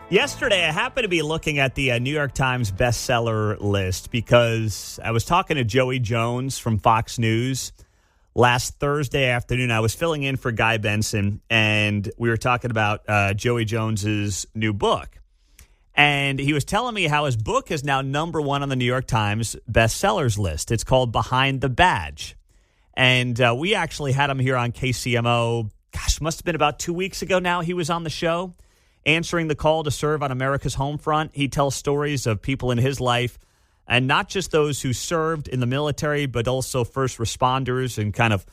Yesterday, I happened to be looking at the New York Times bestseller list because I was talking to Joey Jones from Fox News last Thursday afternoon. I was filling in for Guy Benson, and we were talking about Joey Jones's new book. And he was telling me how his book is now number one on the New York Times bestsellers list. It's called Behind the Badge. And we actually had him here on KCMO, must have been about 2 weeks ago now. He was on the show answering the call to serve on America's home front. He tells stories of people in his life, and not just those who served in the military, but also first responders and kind of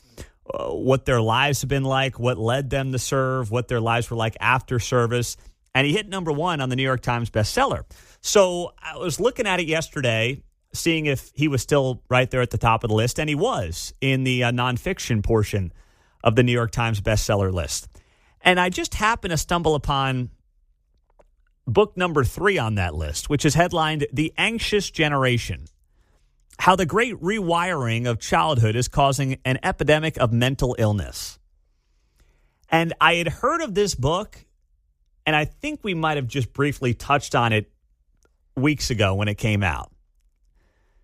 what their lives have been like, what led them to serve, what their lives were like after service. And he hit number one on the New York Times bestseller. So I was looking at it yesterday, seeing if he was still right there at the top of the list, and he was in the nonfiction portion of the New York Times bestseller list. And I just happened to stumble upon book number 3 on that list, which is headlined The Anxious Generation: How the Great Rewiring of Childhood is Causing an Epidemic of Mental Illness. And I had heard of this book, and I think we might have just briefly touched on it weeks ago when it came out,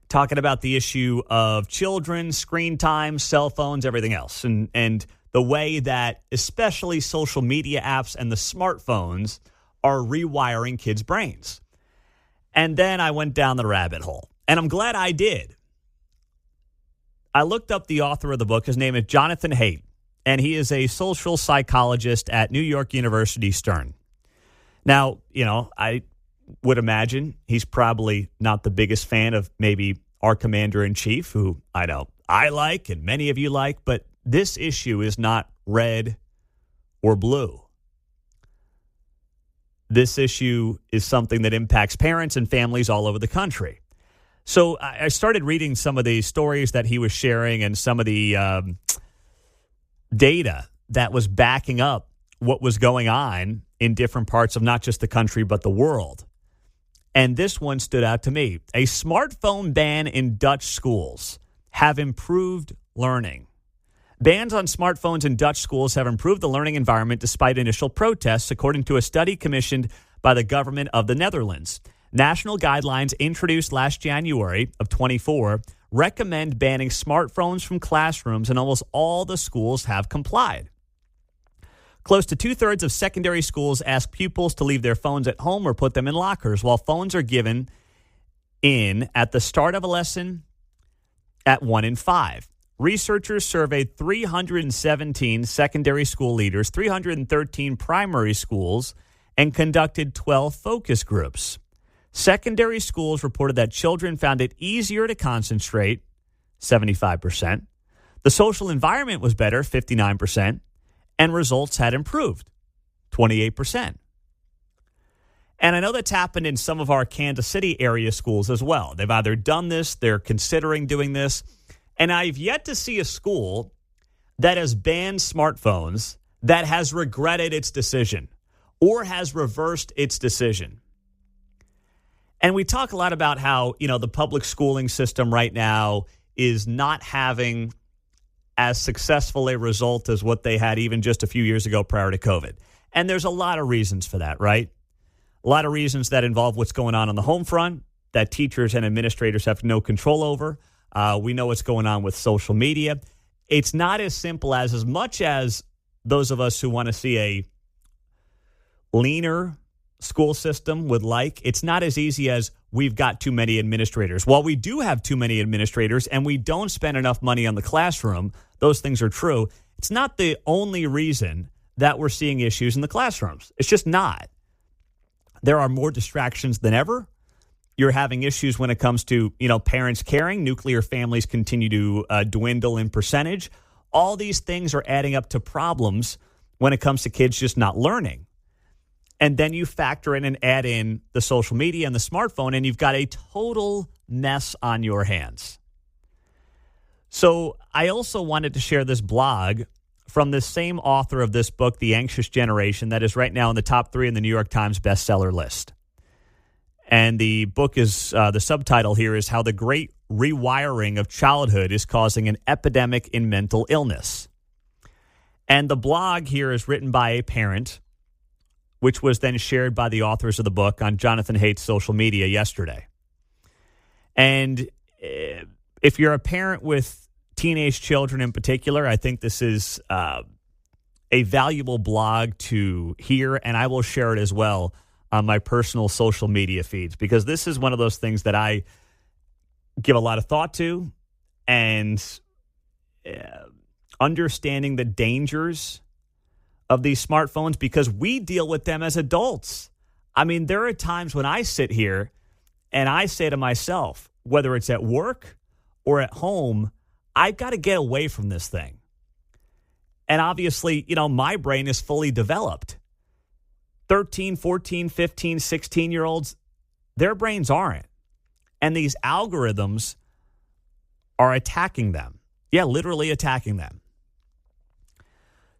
talking about the issue of children, screen time, cell phones, everything else, and the way that especially social media apps and the smartphones are rewiring kids' brains. And then I went down the rabbit hole, and I'm glad I did. I looked up the author of the book. His name is Jonathan Haidt, and he is a social psychologist at New York University Stern. Now, I would imagine he's probably not the biggest fan of maybe our commander-in-chief, who I know I like and many of you like, but this issue is not red or blue. This issue is something that impacts parents and families all over the country. So I started reading some of the stories that he was sharing and some of the data that was backing up what was going on in different parts of not just the country, but the world. And this one stood out to me. A smartphone ban in Dutch schools have improved learning. Bans on smartphones in Dutch schools have improved the learning environment despite initial protests, according to a study commissioned by the government of the Netherlands. National guidelines introduced last January of 24 recommend banning smartphones from classrooms, and almost all the schools have complied. Close to 2/3 of secondary schools ask pupils to leave their phones at home or put them in lockers, while phones are given in at the start of a lesson at 1 in 5. Researchers surveyed 317 secondary school leaders, 313 primary schools, and conducted 12 focus groups. Secondary schools reported that children found it easier to concentrate, 75%. The social environment was better, 59%. And results had improved, 28%. And I know that's happened in some of our Kansas City area schools as well. They've either done this, they're considering doing this. And I've yet to see a school that has banned smartphones that has regretted its decision or has reversed its decision. And we talk a lot about how, the public schooling system right now is not having as successful a result as what they had even just a few years ago prior to COVID. And there's a lot of reasons for that, right? A lot of reasons that involve what's going on the home front that teachers and administrators have no control over. We know what's going on with social media. It's not as simple as much as those of us who want to see a leaner school system would like, it's not as easy as we've got too many administrators. While we do have too many administrators and we don't spend enough money on the classroom, those things are true. It's not the only reason that we're seeing issues in the classrooms. It's just not. There are more distractions than ever. You're having issues when it comes to, parents caring. Nuclear families continue to dwindle in percentage. All these things are adding up to problems when it comes to kids just not learning. And then you factor in and add in the social media and the smartphone, and you've got a total mess on your hands. So I also wanted to share this blog from the same author of this book, The Anxious Generation, that is right now in the top 3 in the New York Times bestseller list. And the book is, the subtitle here is How the Great Rewiring of Childhood is Causing an Epidemic in Mental Illness. And the blog here is written by a parent which was then shared by the authors of the book on Jonathan Haidt's social media yesterday. And if you're a parent with teenage children in particular, I think this is a valuable blog to hear, and I will share it as well on my personal social media feeds, because this is one of those things that I give a lot of thought to, and understanding the dangers of these smartphones, because we deal with them as adults. I mean, there are times when I sit here and I say to myself, whether it's at work or at home, I've got to get away from this thing. And obviously, my brain is fully developed. 13, 14, 15, 16-year-olds, their brains aren't. And these algorithms are attacking them. Yeah, literally attacking them.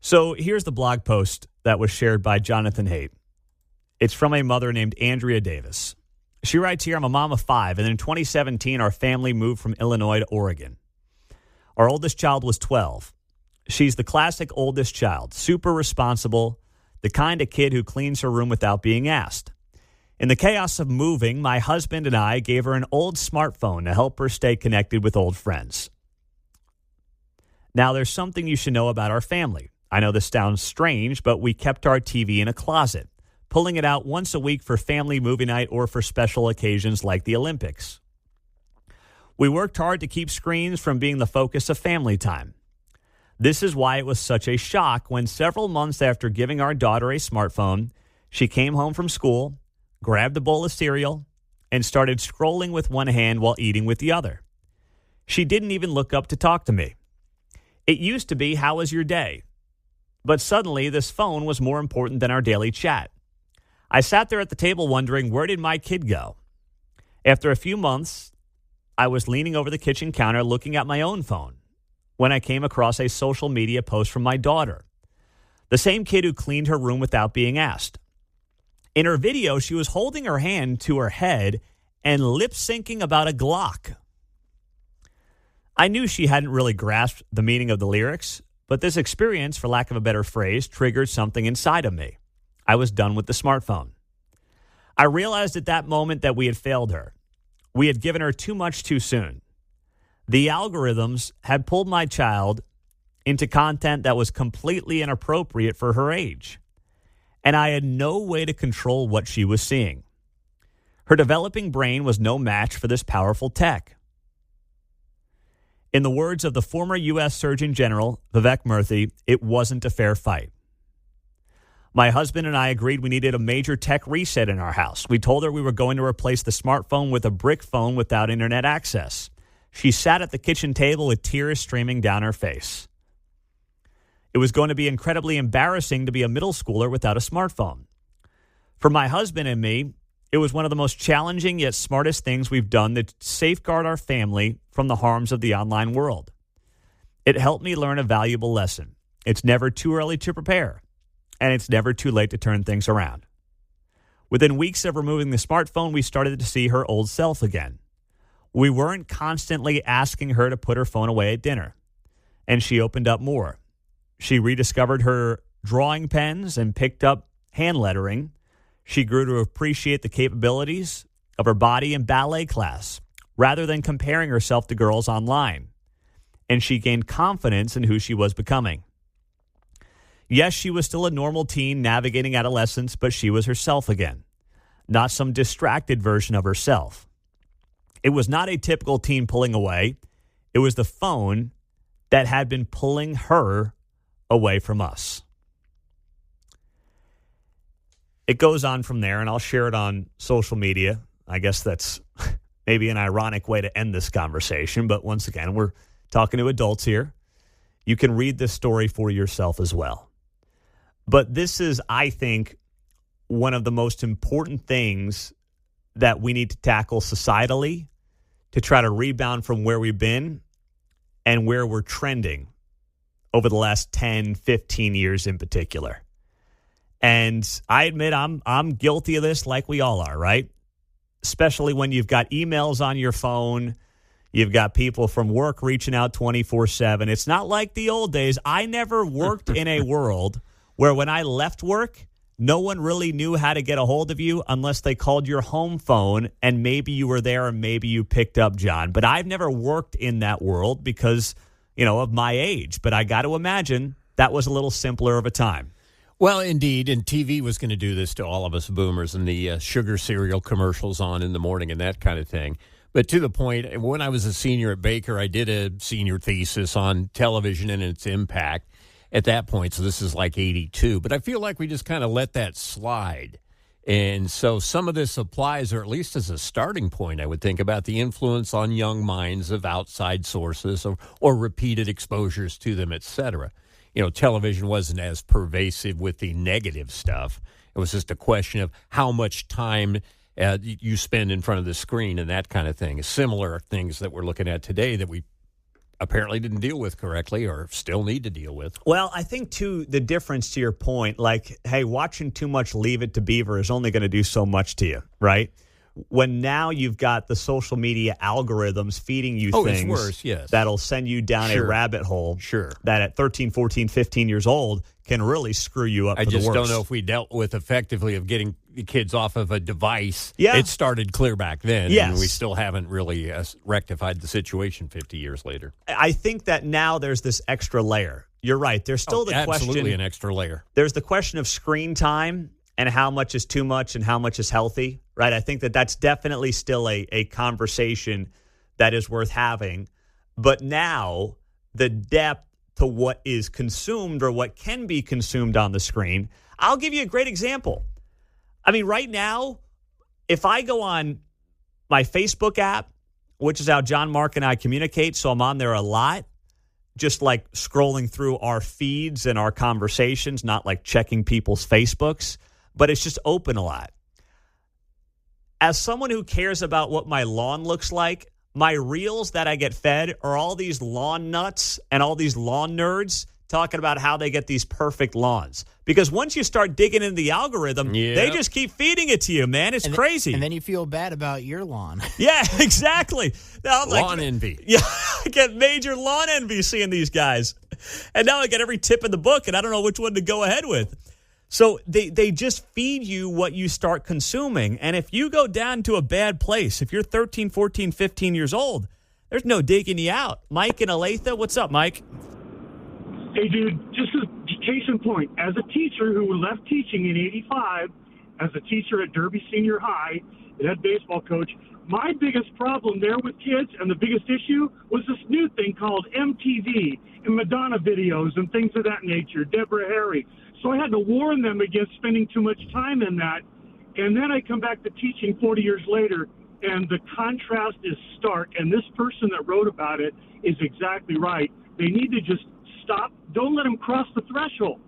So here's the blog post that was shared by Jonathan Haidt. It's from a mother named Andrea Davis. She writes here, I'm a mom of 5, and in 2017, our family moved from Illinois to Oregon. Our oldest child was 12. She's the classic oldest child, super responsible, the kind of kid who cleans her room without being asked. In the chaos of moving, my husband and I gave her an old smartphone to help her stay connected with old friends. Now, there's something you should know about our family. I know this sounds strange, but we kept our TV in a closet, pulling it out once a week for family movie night or for special occasions like the Olympics. We worked hard to keep screens from being the focus of family time. This is why it was such a shock when several months after giving our daughter a smartphone, she came home from school, grabbed a bowl of cereal, and started scrolling with one hand while eating with the other. She didn't even look up to talk to me. It used to be, how was your day? But suddenly, this phone was more important than our daily chat. I sat there at the table wondering, where did my kid go? After a few months, I was leaning over the kitchen counter looking at my own phone when I came across a social media post from my daughter, the same kid who cleaned her room without being asked. In her video, she was holding her hand to her head and lip-syncing about a Glock. I knew she hadn't really grasped the meaning of the lyrics, but this experience, for lack of a better phrase, triggered something inside of me. I was done with the smartphone. I realized at that moment that we had failed her. We had given her too much too soon. The algorithms had pulled my child into content that was completely inappropriate for her age, and I had no way to control what she was seeing. Her developing brain was no match for this powerful tech. In the words of the former U.S. Surgeon General, Vivek Murthy, it wasn't a fair fight. My husband and I agreed we needed a major tech reset in our house. We told her we were going to replace the smartphone with a brick phone without internet access. She sat at the kitchen table with tears streaming down her face. It was going to be incredibly embarrassing to be a middle schooler without a smartphone. For my husband and me, it was one of the most challenging yet smartest things we've done to safeguard our family from the harms of the online world. It helped me learn a valuable lesson. It's never too early to prepare, and it's never too late to turn things around. Within weeks of removing the smartphone, we started to see her old self again. We weren't constantly asking her to put her phone away at dinner, and she opened up more. She rediscovered her drawing pens and picked up hand lettering. She grew to appreciate the capabilities of her body in ballet class rather than comparing herself to girls online, and she gained confidence in who she was becoming. Yes, she was still a normal teen navigating adolescence, but she was herself again, not some distracted version of herself. It was not a typical teen pulling away. It was the phone that had been pulling her away from us. It goes on from there, and I'll share it on social media. I guess that's maybe an ironic way to end this conversation, but once again, we're talking to adults here. You can read this story for yourself as well. But this is, I think, one of the most important things that we need to tackle societally to try to rebound from where we've been and where we're trending over the last 10, 15 years in particular. And I admit I'm guilty of this like we all are, right? Especially when you've got emails on your phone, you've got people from work reaching out 24/7. It's not like the old days. I never worked in a world where when I left work, No one really knew how to get a hold of you unless they called your home phone, and maybe you were there and maybe you picked up, John. But I've never worked in that world because, of my age. But I got to imagine that was a little simpler of a time. Well, indeed, and TV was going to do this to all of us boomers, and the sugar cereal commercials on in the morning and that kind of thing. But to the point, when I was a senior at Baker, I did a senior thesis on television and its impact at that point. So this is like 82. But I feel like we just kind of let that slide. And so some of this applies, or at least as a starting point, I would think about the influence on young minds of outside sources or repeated exposures to them, et cetera. Television wasn't as pervasive with the negative stuff. It was just a question of how much time you spend in front of the screen and that kind of thing. Similar things that we're looking at today that we apparently didn't deal with correctly or still need to deal with. Well, I think, too, the difference to your point, like, hey, watching too much Leave It to Beaver is only going to do so much to you, right? When now you've got the social media algorithms feeding you things it's worse, yes. That'll send you down a rabbit hole that at 13, 14, 15 years old can really screw you up for the worst. I just don't know if we dealt with effectively of getting the kids off of a device. Yeah. It started clear back then, yes. And we still haven't really rectified the situation 50 years later. I think that now there's this extra layer. You're right. There's still the question. Absolutely an extra layer. There's the question of screen time and how much is too much and how much is healthy, right? I think that that's definitely still a conversation that is worth having. But now the depth to what is consumed or what can be consumed on the screen. I'll give you a great example. I mean, right now, if I go on my Facebook app, which is how John, Mark, and I communicate, so I'm on there a lot, just like scrolling through our feeds and our conversations, not like checking people's Facebooks, but it's just open a lot. As someone who cares about what my lawn looks like, my reels that I get fed are all these lawn nuts and all these lawn nerds talking about how they get these perfect lawns. Because once you start digging into the algorithm, they just keep feeding it to you, man. It's crazy. And then you feel bad about your lawn. Yeah, exactly. Now I'm lawn envy. Yeah, I get major lawn envy seeing these guys. And now I get every tip in the book, and I don't know which one to go ahead with. So they just feed you what you start consuming. And if you go down to a bad place, if you're 13, 14, 15 years old, there's no digging you out. Mike and Olathe, what's up, Mike? Hey, dude, just a case in point. As a teacher who left teaching in 85, as a teacher at Derby Senior High, and head baseball coach, my biggest problem there with kids and the biggest issue was this new thing called MTV and Madonna videos and things of that nature, Deborah Harry. So I had to warn them against spending too much time in that. And then I come back to teaching 40 years later, and the contrast is stark. And this person that wrote about it is exactly right. They need to just stop. Don't let them cross the threshold.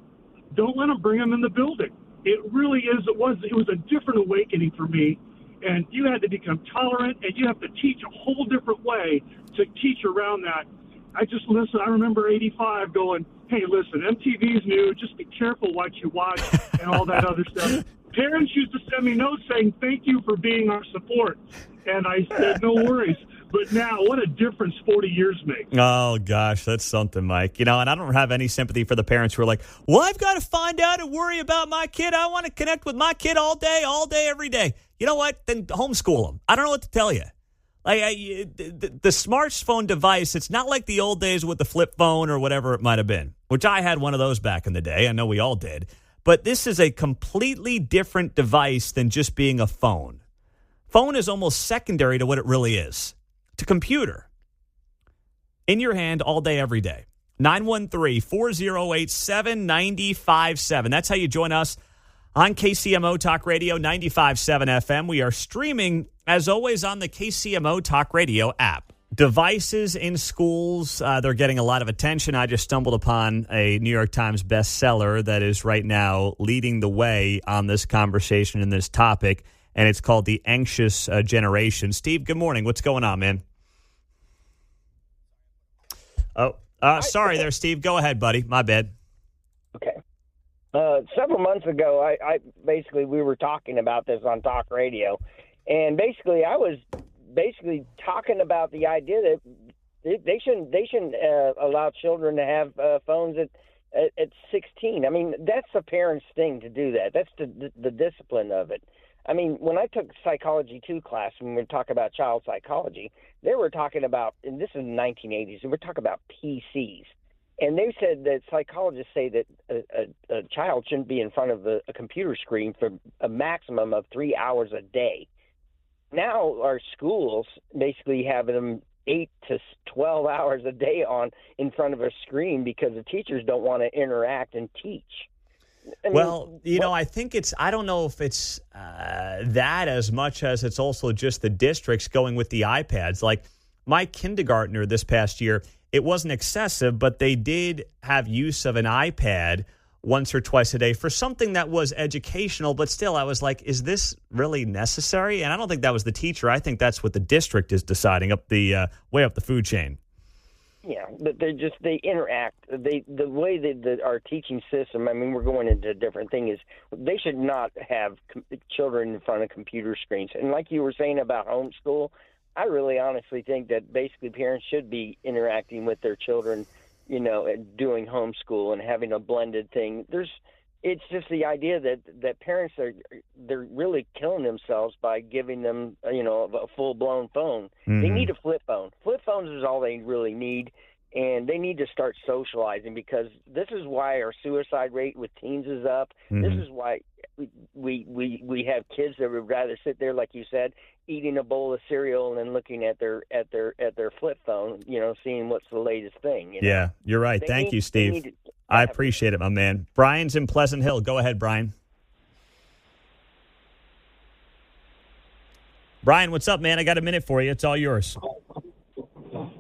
Don't let them bring them in the building. It really is. It was a different awakening for me. And you had to become tolerant, and you have to teach a whole different way to teach around that. I remember 85 going, hey, listen, MTV's new. Just be careful what you watch and all that other stuff. Parents used to send me notes saying, thank you for being our support. And I said, no worries. But now, what a difference 40 years makes. Oh, gosh, that's something, Mike. And I don't have any sympathy for the parents who are like, well, I've got to find out and worry about my kid. I want to connect with my kid all day, every day. You know what? Then homeschool them. I don't know what to tell you. Like the smartphone device, it's not like the old days with the flip phone or whatever it might have been, which I had one of those back in the day. I know we all did. But this is a completely different device than just being a phone. Phone is almost secondary to what it really is. It's a computer. In your hand all day, every day. 913-408-7957. That's how you join us on KCMO Talk Radio 95.7 FM. We are streaming, as always, on the KCMO Talk Radio app. Devices in schools, they're getting a lot of attention. I just stumbled upon a New York Times bestseller that is right now leading the way on this conversation and this topic, and it's called The Anxious Generation. Steve, good morning. What's going on, man? Sorry there, Steve. Go ahead, buddy. My bad. Okay. Several months ago, I basically, we were talking about this on talk radio, and basically I was talking about the idea that they shouldn't allow children to have phones at at 16. I mean, that's a parent's thing to do that. That's the discipline of it. I mean, when I took Psychology 2 class, when we talk about child psychology, they were talking about, and this is the 1980s, and we're talking about PCs. And they said that psychologists say that a child shouldn't be in front of a computer screen for a maximum of 3 hours a day. Now our schools basically have them 8 to 12 hours a day in front of a screen because the teachers don't want to interact and teach. I mean, I think I don't know if it's that as much as it's also just the districts going with the iPads. Like my kindergartner this past year, it wasn't excessive, but they did have use of an iPad once or twice a day for something that was educational. But still, I was like, is this really necessary? And I don't think that was the teacher. I think that's what the district is deciding up the way up the food chain. Yeah, but they interact. The way that our teaching system, I mean, we're going into a different thing, is they should not have children in front of computer screens. And like you were saying about homeschool, I really honestly think that basically parents should be interacting with their children, and doing homeschool and having a blended thing. It's just the idea that parents they're really killing themselves by giving them, a full-blown phone. Mm-hmm. They need a flip phone. Flip phones is all they really need, and they need to start socializing because this is why our suicide rate with teens is up. Mm-hmm. This is why we have kids that would rather sit there, like you said, eating a bowl of cereal and then looking at their flip phone, seeing what's the latest thing. Yeah, you're right. Thank you, Steve. I appreciate it, my man. Brian's in Pleasant Hill. Go ahead, Brian. Brian, what's up, man? I got a minute for you. It's all yours.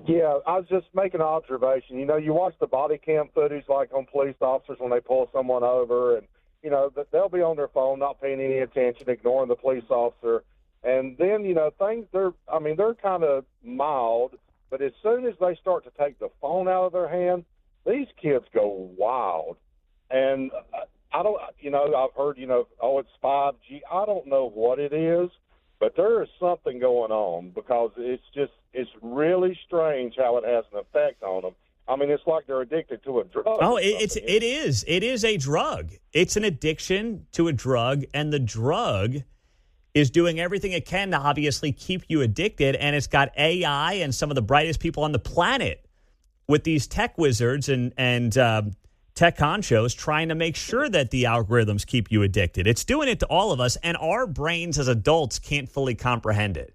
Yeah, I was just making an observation. You watch the body cam footage like on police officers when they pull someone over, and, they'll be on their phone, not paying any attention, ignoring the police officer. And then, things, they're kind of mild, but as soon as they start to take the phone out of their hand, these kids go wild. And I've heard, it's 5G. I don't know what it is, but there is something going on because it's really strange how it has an effect on them. I mean, it's like they're addicted to a drug. Oh, it is. It is a drug. It's an addiction to a drug, and the drug is doing everything it can to obviously keep you addicted, and it's got AI and some of the brightest people on the planet with these tech wizards and tech honchos trying to make sure that the algorithms keep you addicted. It's doing it to all of us, and our brains as adults can't fully comprehend it.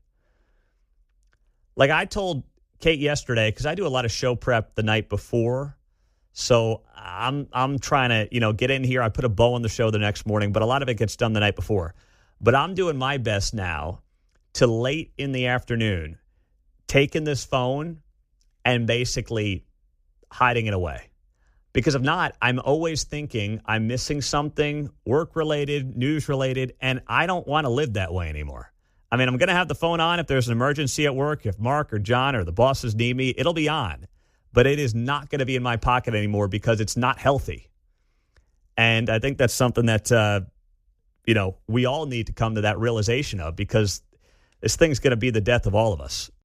Like I told Kate yesterday, because I do a lot of show prep the night before, so I'm trying to get in here. I put a bow on the show the next morning, but a lot of it gets done the night before. But I'm doing my best now to late in the afternoon, taking this phone and basically hiding it away. Because if not, I'm always thinking I'm missing something work-related, news-related, and I don't want to live that way anymore. I mean, I'm going to have the phone on if there's an emergency at work. If Mark or John or the bosses need me, it'll be on. But it is not going to be in my pocket anymore because it's not healthy. And I think that's something that, we all need to come to that realization of because this thing's going to be the death of all of us.